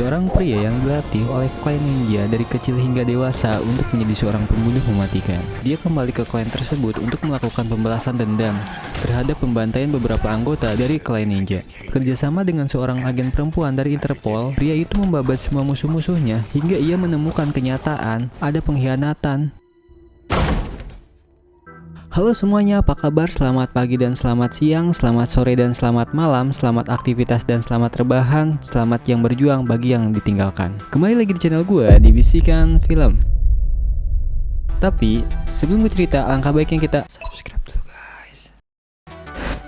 Seorang pria yang dilatih oleh klan ninja dari kecil hingga dewasa untuk menjadi seorang pembunuh mematikan. Dia kembali ke klan tersebut untuk melakukan pembalasan dendam terhadap pembantaian beberapa anggota dari klan ninja. Kerjasama dengan seorang agen perempuan dari Interpol, pria itu membabat semua musuh-musuhnya hingga ia menemukan kenyataan ada pengkhianatan. Halo semuanya, apa kabar? Selamat pagi dan selamat siang, selamat sore dan selamat malam, selamat aktivitas dan selamat rebahan, selamat yang berjuang bagi yang ditinggalkan. Kembali lagi di channel gue, di Bisikan Film. Tapi, sebelum gue cerita, alangkah baiknya kita subscribe dulu guys.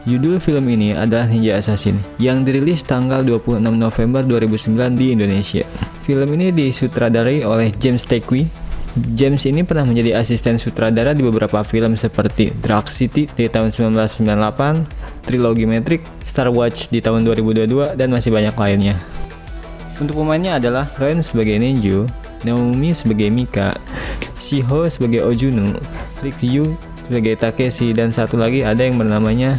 Judul film ini adalah Ninja Assassin, yang dirilis tanggal 26 November 2009 di Indonesia. Film ini disutradarai oleh James Takei. James ini pernah menjadi asisten sutradara di beberapa film seperti Dark City di tahun 1998, Trilogi Matrix, Star Wars di tahun 2022, dan masih banyak lainnya. Untuk pemainnya adalah Ren sebagai Nenju, Naomi sebagai Mika, Shiho sebagai Ojunu, Rikyu sebagai Takeshi, dan satu lagi ada yang bernamanya.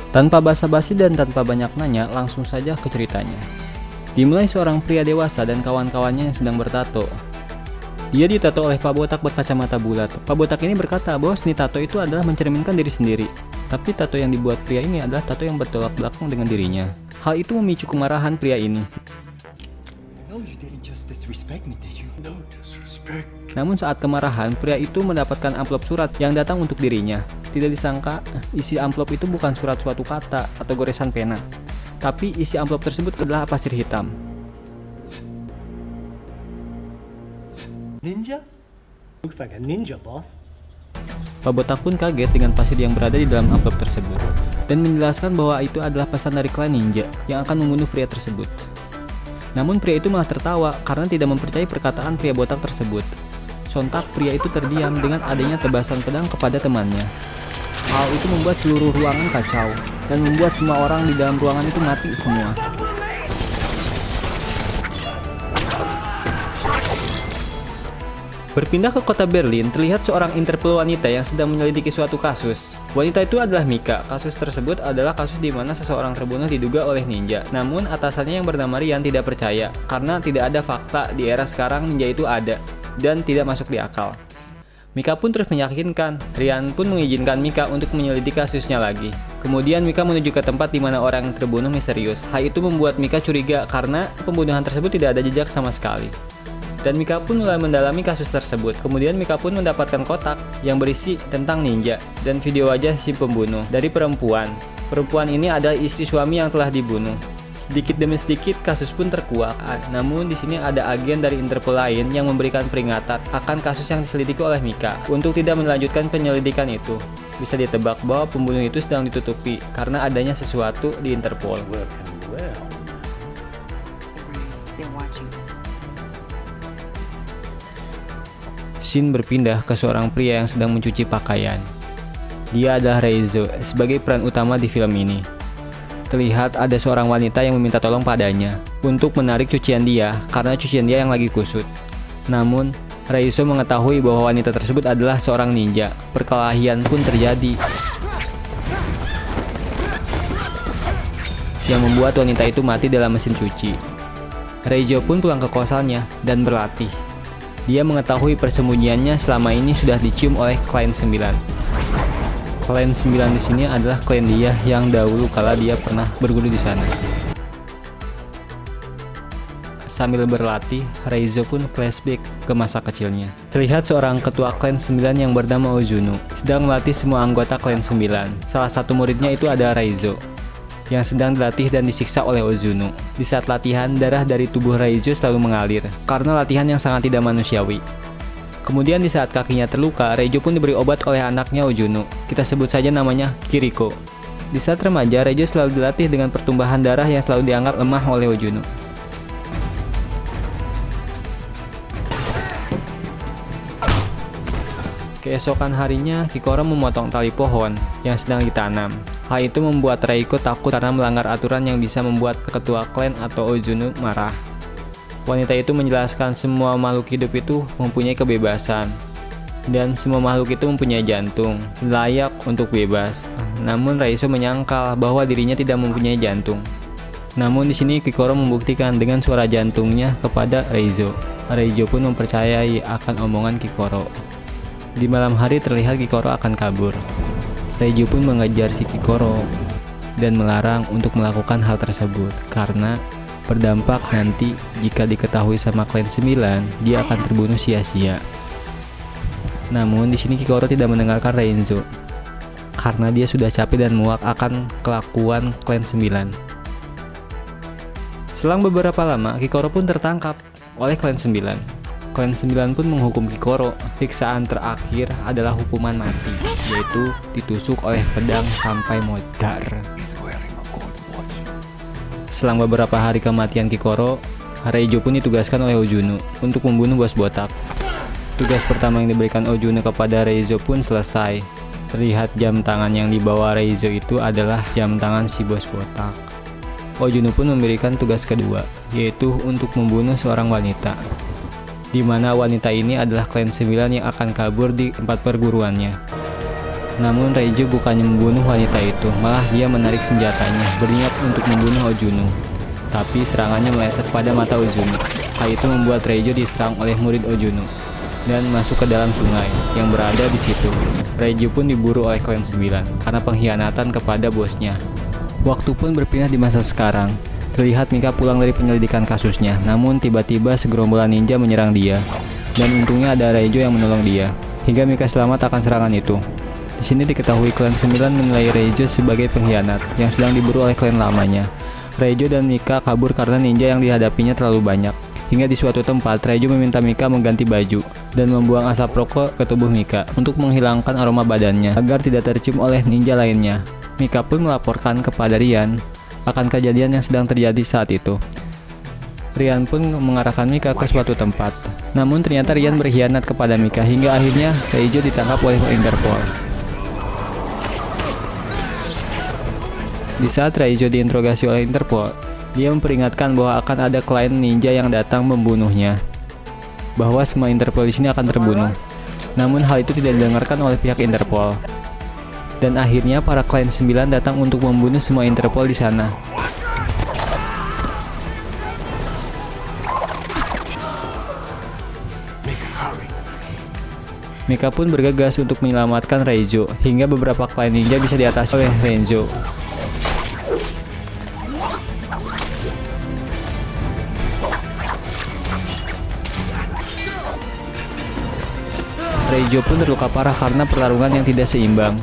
Tanpa basa-basi dan tanpa banyak nanya, langsung saja ke ceritanya. Dimulai seorang pria dewasa dan kawan-kawannya yang sedang bertato. Dia ditato oleh Pak Botak berkacamata bulat. Pak Botak ini berkata bahwa seni tato itu adalah mencerminkan diri sendiri. Tapi tato yang dibuat pria ini adalah tato yang bertolak belakang dengan dirinya. Hal itu memicu kemarahan pria ini. Namun saat kemarahan, pria itu mendapatkan amplop surat yang datang untuk dirinya. Tidak disangka, isi amplop itu bukan surat suatu kata atau goresan pena. Tapi isi amplop tersebut adalah pasir hitam. Ninja? Looks like a ninja, boss. Pak Botak pun kaget dengan pasir yang berada di dalam amplop tersebut dan menjelaskan bahwa itu adalah pesan dari klan ninja yang akan membunuh pria tersebut. Namun pria itu malah tertawa karena tidak mempercayai perkataan pria botak tersebut. Sontak pria itu terdiam dengan adanya tebasan pedang kepada temannya. Hal itu membuat seluruh ruangan kacau dan membuat semua orang di dalam ruangan itu mati semua. Berpindah ke kota Berlin, terlihat seorang Interpol wanita yang sedang menyelidiki suatu kasus. Wanita itu adalah Mika. Kasus tersebut adalah kasus di mana seseorang terbunuh diduga oleh ninja. Namun atasannya yang bernama Rian tidak percaya karena tidak ada fakta di era sekarang ninja itu ada dan tidak masuk di akal. Mika pun terus meyakinkan. Rian pun mengizinkan Mika untuk menyelidiki kasusnya lagi. Kemudian Mika menuju ke tempat di mana orang yang terbunuh misterius. Hal itu membuat Mika curiga karena pembunuhan tersebut tidak ada jejak sama sekali. Dan Mika pun mulai mendalami kasus tersebut. Kemudian Mika pun mendapatkan kotak yang berisi tentang ninja dan video wajah si pembunuh dari perempuan. Perempuan ini adalah istri suami yang telah dibunuh. Sedikit demi sedikit kasus pun terkuak. Namun di sini ada agen dari Interpol lain yang memberikan peringatan akan kasus yang diselidiki oleh Mika untuk tidak melanjutkan penyelidikan itu. Bisa ditebak bahwa pembunuh itu sedang ditutupi karena adanya sesuatu di Interpol. Scene berpindah ke seorang pria yang sedang mencuci pakaian. Dia adalah Reizo sebagai peran utama di film ini. Terlihat ada seorang wanita yang meminta tolong padanya untuk menarik cucian dia karena cucian dia yang lagi kusut. Namun, Reizo mengetahui bahwa wanita tersebut adalah seorang ninja. Perkelahian pun terjadi yang membuat wanita itu mati dalam mesin cuci. Reizo pun pulang ke kosannya dan berlatih. Dia mengetahui persembunyiannya selama ini sudah dicium oleh Klan 9. Klan 9 di sini adalah klan dia yang dahulu kala dia pernah berguru di sana. Sambil berlatih, Reizo pun flashback ke masa kecilnya. Terlihat seorang ketua Klan 9 yang bernama Ojunu sedang melatih semua anggota Klan 9. Salah satu muridnya itu adalah Reizo yang sedang dilatih dan disiksa oleh Ojunu. Di saat latihan, darah dari tubuh Reizo selalu mengalir karena latihan yang sangat tidak manusiawi. Kemudian di saat kakinya terluka, Reizo pun diberi obat oleh anaknya Ojunu. Kita sebut saja namanya Kiriko. Di saat remaja, Reizo selalu dilatih dengan pertumbuhan darah yang selalu dianggap lemah oleh Ojunu. Keesokan harinya, Kikoro memotong tali pohon yang sedang ditanam. Hal itu membuat Reiko takut karena melanggar aturan yang bisa membuat ketua klan atau Ojunu marah. Wanita itu menjelaskan semua makhluk hidup itu mempunyai kebebasan dan semua makhluk itu mempunyai jantung, layak untuk bebas. Namun Reizo menyangkal bahwa dirinya tidak mempunyai jantung. Namun di sini Kikoro membuktikan dengan suara jantungnya kepada Reizo. Reizo pun mempercayai akan omongan Kikoro. Di malam hari terlihat Kikoro akan kabur. Reizo pun mengejar si Kikoro dan melarang untuk melakukan hal tersebut karena berdampak nanti jika diketahui sama klan 9, dia akan terbunuh sia-sia. Namun di sini Kikoro tidak mendengarkan Reizo karena dia sudah capek dan muak akan kelakuan klan 9. Selang beberapa lama, Kikoro pun tertangkap oleh klan 9. Klan 9 pun menghukum Kikoro. Siksaan terakhir adalah hukuman mati, yaitu ditusuk oleh pedang sampai modar. Selang beberapa hari kematian Kikoro, Reizo pun ditugaskan oleh Ojunu untuk membunuh bos botak. Tugas pertama yang diberikan Ojunu kepada Reizo pun selesai. Terlihat jam tangan yang dibawa Reizo itu adalah jam tangan si bos botak. Ojunu pun memberikan tugas kedua, yaitu untuk membunuh seorang wanita, di mana wanita ini adalah klan 9 yang akan kabur di tempat perguruannya. Namun Reizo bukannya membunuh wanita itu, malah dia menarik senjatanya berniat untuk membunuh Ojunu. Tapi serangannya meleset pada mata Ojunu. Hal itu membuat Reizo diserang oleh murid Ojunu dan masuk ke dalam sungai yang berada di situ. Reizo pun diburu oleh klan 9 karena pengkhianatan kepada bosnya. Waktu pun berpindah di masa sekarang. Terlihat Mika pulang dari penyelidikan kasusnya, namun tiba-tiba segerombolan ninja menyerang dia. Dan untungnya ada Reizo yang menolong dia, hingga Mika selamat akan serangan itu. Di sini diketahui klan 9 menilai Reizo sebagai pengkhianat yang sedang diburu oleh klan lamanya. Reizo dan Mika kabur karena ninja yang dihadapinya terlalu banyak. Hingga di suatu tempat, Reizo meminta Mika mengganti baju dan membuang asap rokok ke tubuh Mika untuk menghilangkan aroma badannya agar tidak tercium oleh ninja lainnya. Mika pun melaporkan kepada Rian akan kejadian yang sedang terjadi saat itu. Rian pun mengarahkan Mika ke suatu tempat. Namun ternyata Rian berkhianat kepada Mika hingga akhirnya Reizo ditangkap oleh Interpol. Di saat Reizo diinterogasi oleh Interpol, dia memperingatkan bahwa akan ada klien ninja yang datang membunuhnya, bahwa semua Interpol di sini akan terbunuh. Namun hal itu tidak didengarkan oleh pihak Interpol. Dan akhirnya para klien 9 datang untuk membunuh semua Interpol di sana. Mika pun bergegas untuk menyelamatkan Reizo hingga beberapa klien ninja bisa diatasi oleh Reizo. Reizo pun terluka parah karena pertarungan yang tidak seimbang.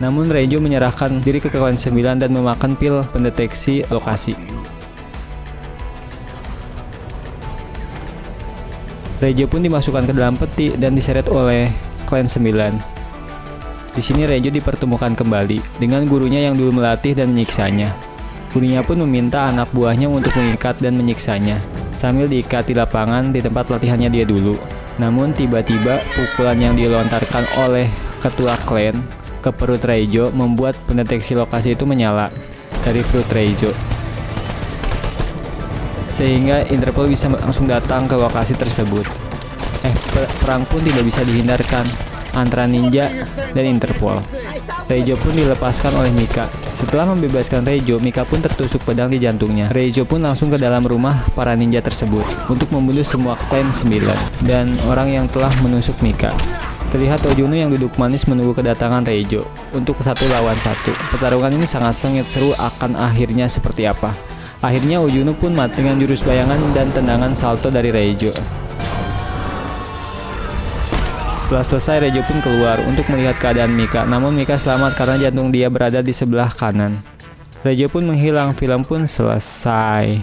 Namun Reizo menyerahkan diri ke klan 9 dan memakan pil pendeteksi lokasi. Reizo pun dimasukkan ke dalam peti dan diseret oleh klan 9. Di sini Reizo dipertemukan kembali dengan gurunya yang dulu melatih dan menyiksanya. Gurunya pun meminta anak buahnya untuk mengikat dan menyiksanya sambil diikat di lapangan di tempat latihannya dia dulu. Namun tiba-tiba pukulan yang dilontarkan oleh ketua klan ke perut Reizo membuat pendeteksi lokasi itu menyala dari perut Reizo, sehingga Interpol bisa langsung datang ke lokasi tersebut. Perang pun tidak bisa dihindarkan antara ninja dan Interpol. Reizo pun dilepaskan oleh Mika. Setelah membebaskan Reizo, Mika pun tertusuk pedang di jantungnya. Reizo pun langsung ke dalam rumah para ninja tersebut untuk membunuh semua klan 9 dan orang yang telah menusuk Mika. Terlihat Ojunu yang duduk manis menunggu kedatangan Reizo untuk 1 lawan 1. Pertarungan ini sangat sengit, seru akan akhirnya seperti apa. Akhirnya Ojunu pun mati dengan jurus bayangan dan tendangan salto dari Reizo. Setelah selesai, Reizo pun keluar untuk melihat keadaan Mika, namun Mika selamat karena jantung dia berada di sebelah kanan. Reizo pun menghilang, film pun selesai.